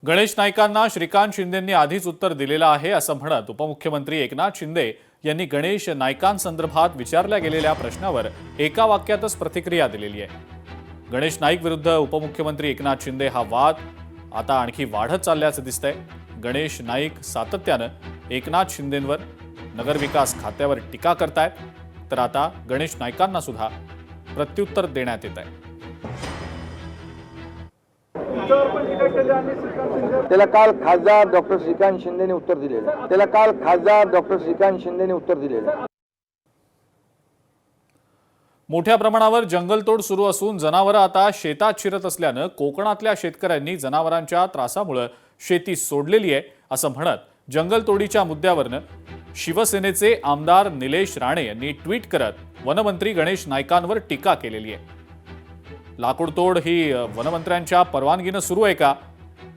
गणेश नाईकांना श्रीकांत शिंदेंनी आधीच उत्तर दिलेलं आहे असं म्हणत उपमुख्यमंत्री एकनाथ शिंदे यांनी गणेश नाईकांसंदर्भात विचारल्या गेलेल्या प्रश्नावर एका वाक्यातच प्रतिक्रिया दिलेली आहे। गणेश नाईक विरुद्ध उपमुख्यमंत्री एकनाथ शिंदे हा वाद आता आणखी वाढत चालल्याचं दिसतंय। गणेश नाईक सातत्यानं एकनाथ शिंदेंवर नगरविकास खात्यावर टीका करतायत, तर आता गणेश नाईकांना सुद्धा प्रत्युत्तर देण्यात येत आहे। त्याला काल खासदार डॉक्टर श्रीकांत शिंदेने उत्तर दिलेलं मोठ्या प्रमाणावर जंगलतोड सुरू असून जनावरं आता शेतात शिरत असल्यानं कोकणातल्या शेतकऱ्यांनी जनावरांच्या त्रासामुळे शेती सोडलेली आहे असं म्हणत जंगलतोडीच्या मुद्द्यावरनं शिवसेनेचे आमदार निलेश राणे यांनी ट्विट करत वनमंत्री गणेश नाईकांवर टीका केलेली आहे। लाकूडतोड ही वनमंत्र्यांच्या परवानगीनं सुरू आहे का?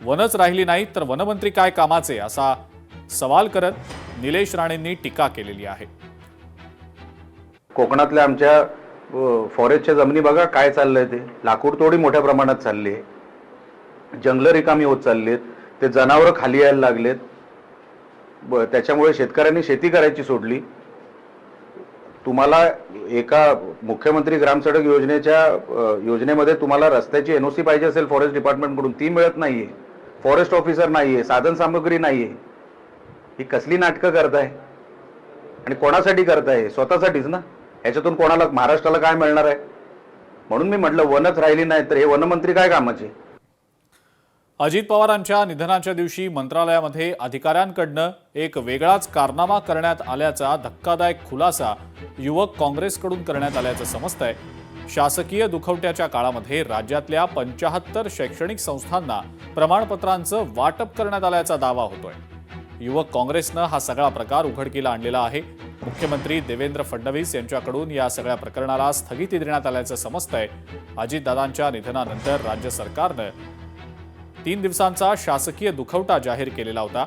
वनच राहिली नाही तर वनमंत्री काय कामाचे असा सवाल करत निलेश राणेंनी टीका केलेली आहे। कोकणातल्या आमच्या फॉरेस्टच्या जमिनी बघा काय चाललंय, ते लाकूडतोडी मोठ्या प्रमाणात चालली आहे, जंगलं रिकामी होत चाललीत, ते जनावरं खाली यायला लागलेत, त्याच्यामुळे शेतकऱ्यांनी शेती करायची सोडली। तुम्हाला एका मुख्यमंत्री ग्रामसडक योजनेमध्ये तुम्हाला रस्त्याची एनओसी पाहिजे असेल फॉरेस्ट डिपार्टमेंटकडून, ती मिळत नाहीये, फॉरेस्ट ऑफिसर नाहीये, साधन सामग्री नाहीये। ही कसली नाटकं करताय आणि कोणासाठी करताय? स्वतःसाठीच ना। ह्याच्यातून कोणाला, महाराष्ट्राला काय मिळणार आहे? म्हणून मी म्हटलं वनच राहिली नाही तर हे वनमंत्री काय कामाचे? अजित पवारांच्या निधनाच्या दिवशी मंत्रालयामध्ये अधिकाऱ्यांकडनं एक वेगळाच कारनामा करण्यात आल्याचा धक्कादायक खुलासा युवक काँग्रेसकडून करण्यात आल्याचं समजतंय। शासकीय दुखवट्याच्या काळामध्ये राज्यातल्या 75 शैक्षणिक संस्थांना प्रमाणपत्रांचं वाटप करण्यात आल्याचा दावा होतोय। युवक काँग्रेसनं हा सगळा प्रकार उघडकीला आणलेला आहे। मुख्यमंत्री देवेंद्र फडणवीस यांच्याकडून या सगळ्या प्रकरणाला स्थगिती देण्यात आल्याचं समजतंय। अजितदादांच्या निधनानंतर राज्य सरकारनं 3 दिवसांचा शासकीय दुखवटा जाहीर केलेला होता।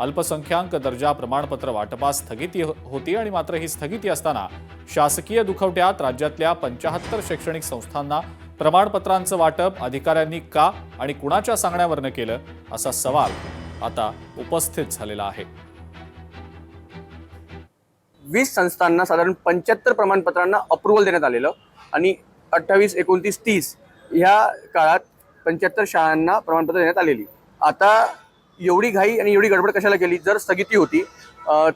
अल्पसंख्याक दर्जा प्रमाणपत्र वाटपास स्थगिती होती आणि मात्र ही स्थगिती असताना शासकीय दुखवट्यात राज्यातल्या 75 शैक्षणिक संस्थांना प्रमाणपत्रांचं वाटप अधिकाऱ्यांनी का आणि कुणाच्या सांगण्यावरनं केलं असा सवाल आता उपस्थित झालेला आहे। 20 संस्थांना साधारण 75 प्रमाणपत्रांना अप्रूव्हल देण्यात आलेलं आणि 28, 29, 30 ह्या काळात 75 शाळांना प्रमाणपत्र देण्यात आलेली। आता एवढी घाई आणि एवढी गडबड कशाला केली? जर स्थगिती होती,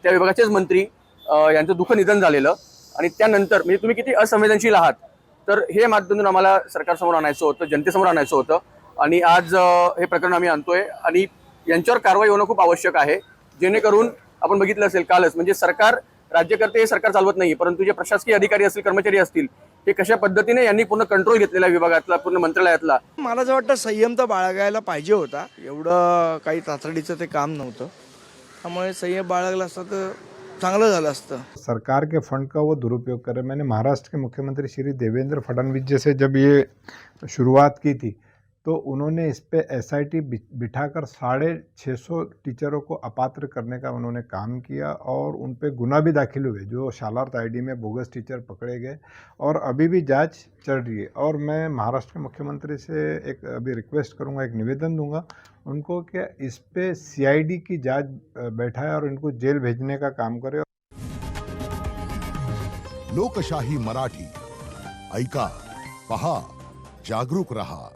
त्या विभागाचेच मंत्री यांचं दुःख निधन झालेलं आणि त्यानंतर म्हणजे तुम्ही किती असंवेदनशील आहात, तर हे माध्यमातून आम्हाला सरकारसमोर आणायचं होतं, जनतेसमोर आणायचं होतं आणि आज हे प्रकरण आम्ही आणतोय आणि यांच्यावर कारवाई होणं खूप आवश्यक आहे, जेणेकरून आपण बघितलं असेल कालच, म्हणजे सरकार, राज्यकर्ते हे सरकार चालवत नाही, परंतु जे प्रशासकीय अधिकारी असतील, कर्मचारी असतील, हे कशा पद्धतीने यांनी पूर्ण कंट्रोल घेतलेला विभागातला, पूर्ण मंत्रालयातला। मला असं वाटतं संयम तर बाळगायला पाहिजे होता, एवढं काही तातडीचं ते काम नव्हतं, त्यामुळे संयम बाळगला असता तर चांगलं झालं असतं। सरकार के फंड का वो दुरुपयोग कर रहे। मैंने महाराष्ट्र के मुख्यमंत्री श्री देवेंद्र फडणवीस जी से जब ये शुरुआत की थी तो उन्होंने इस पे एसआईटी बिठाकर 650 टीचरों को अपात्र करने का उन्होंने काम किया और उन पे गुना भी दाखिल हुए, जो शालार्थ आईडी में बोगस टीचर पकड़े गए और अभी भी जांच चल रही है। और मैं महाराष्ट्र के मुख्यमंत्री से एक अभी रिक्वेस्ट करूंगा, एक निवेदन दूंगा उनको कि इस पे सीआईडी की जांच बैठाए और इनको जेल भेजने का काम करे। लोकशाही मराठी ऐका, पहा, जागरूक रहा।